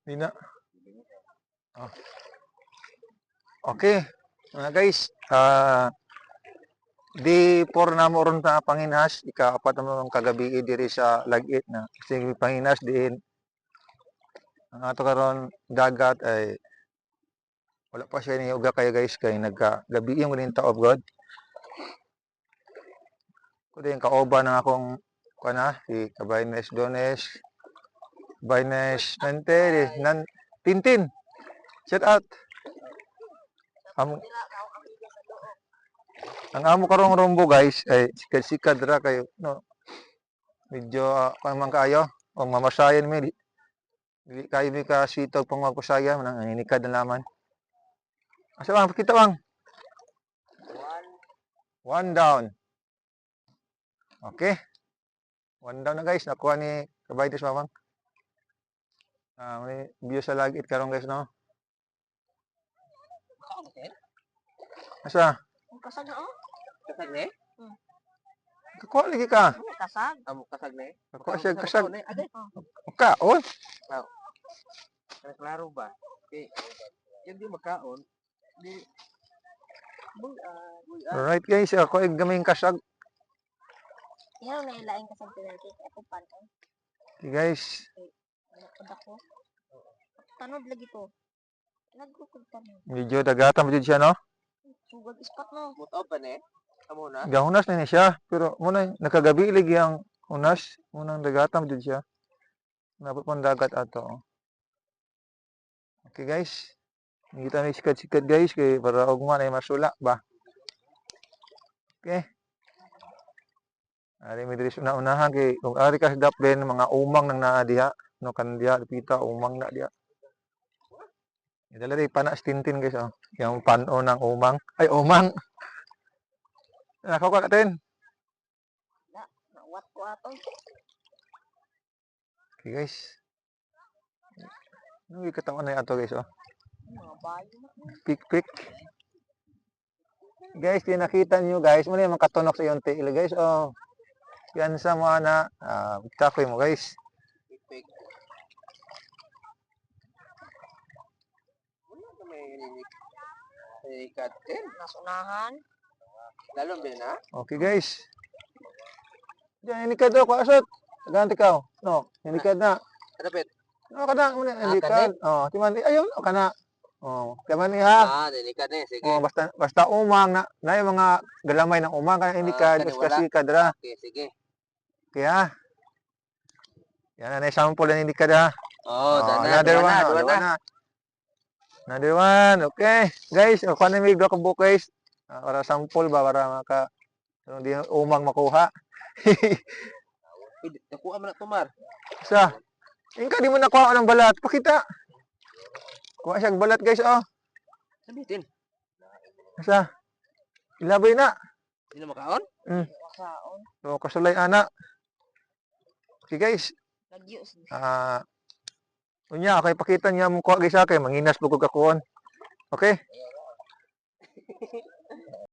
Di na. Oh. Okay. Mga guys, di por na mo ron ta panginhas, ikaapat naman ang kagabi diri sa Lagit na. Sige panginhas diin. Ang ato karon dagat ay wala pa siya ni uga kayo guys kay nagka-gabi yung rin ta of God. Kundi yung kaoba ng akong kana si Kabaynes Dones, Baynes Mente, Tintin. Shout out. Ang amo karong rombo guys ay sikat-sikat ra kayo no. Medyo man kaayo o mamasayan mi dili kayo mi ka sitog pang magpasaya nang inikad na laman. Asa bang pakita bang? One down. Okay. One down na guys, nakuha ni Kabaynes mamang. May view sa Lagit karon guys no. Asa? Kasag na oh. Kasag ni? Kakuha lagi ka. Kasag. Amo kasag ni? Kakuha siya kasag. Ade. Kaon. Klaro ba? Okay. Yung di makaon, di Alright guys, ako ay gaming kasag. Yan na ilaing kasag penalty. Ako panton. Okay guys. Nagpad ako. Tanod lagi to. Nagkukod tanod. Medyo dagatan mo siya no. Sugag ispat no. muto pa ni. Amo na. Gahunas na ni siya, pero muna nakagabi lagi ang hunas, munang dagatan mo siya. Napot pang dagat ato. Okay guys. Kita may sikat-sikat guys kay para ugma na masula ba. Okay. Ari mi diri una-unahan kay kung ari ka sa daplin mga umang nang naa diha, no kan diha pita umang na diha. Idala ri panas tintin guys oh. Yung pano ng umang. Ay umang. Nakaw ka natin. Nawat ko ato. Okay guys. Ano katawan na ato guys oh. Mga bayo na. Pik. Guys, nakita niyo guys, muna yung makatunok sa iyong tail guys. Oh. Yan sa mga na takoy mo guys. Ipik. Wala na may katin. Nasunahan. Lalo ba na? Okay guys. Diyan, inikad ako asot. Ganti ka. No, inikad na. Dapat. No, kana muna inikad. Oh, timan ayun, kana. Oh, timan ni ha. Delikad ni. Sige. Oh, basta umang na yung mga galamay ng umang kaya inikad, basta sikad ra. Okay, sige. Kaya. Yan na sample na inikad ha. Oh, Another one. Another one. Okay. Guys, ako na may block book guys. Para sample ba para maka hindi umang makuha. Nakuha mo na tumar. Sa. Ingka di mo nakuha ng balat. Pakita. Kuha siyang balat guys oh. Sabitin. Sa. Ilabay na. Hindi na makaon? Kaon. So kasulay ana. Okay guys. Lagyo. Unya kay pakita niya mo kuha guys kay manginas pugod kakuon. Okay?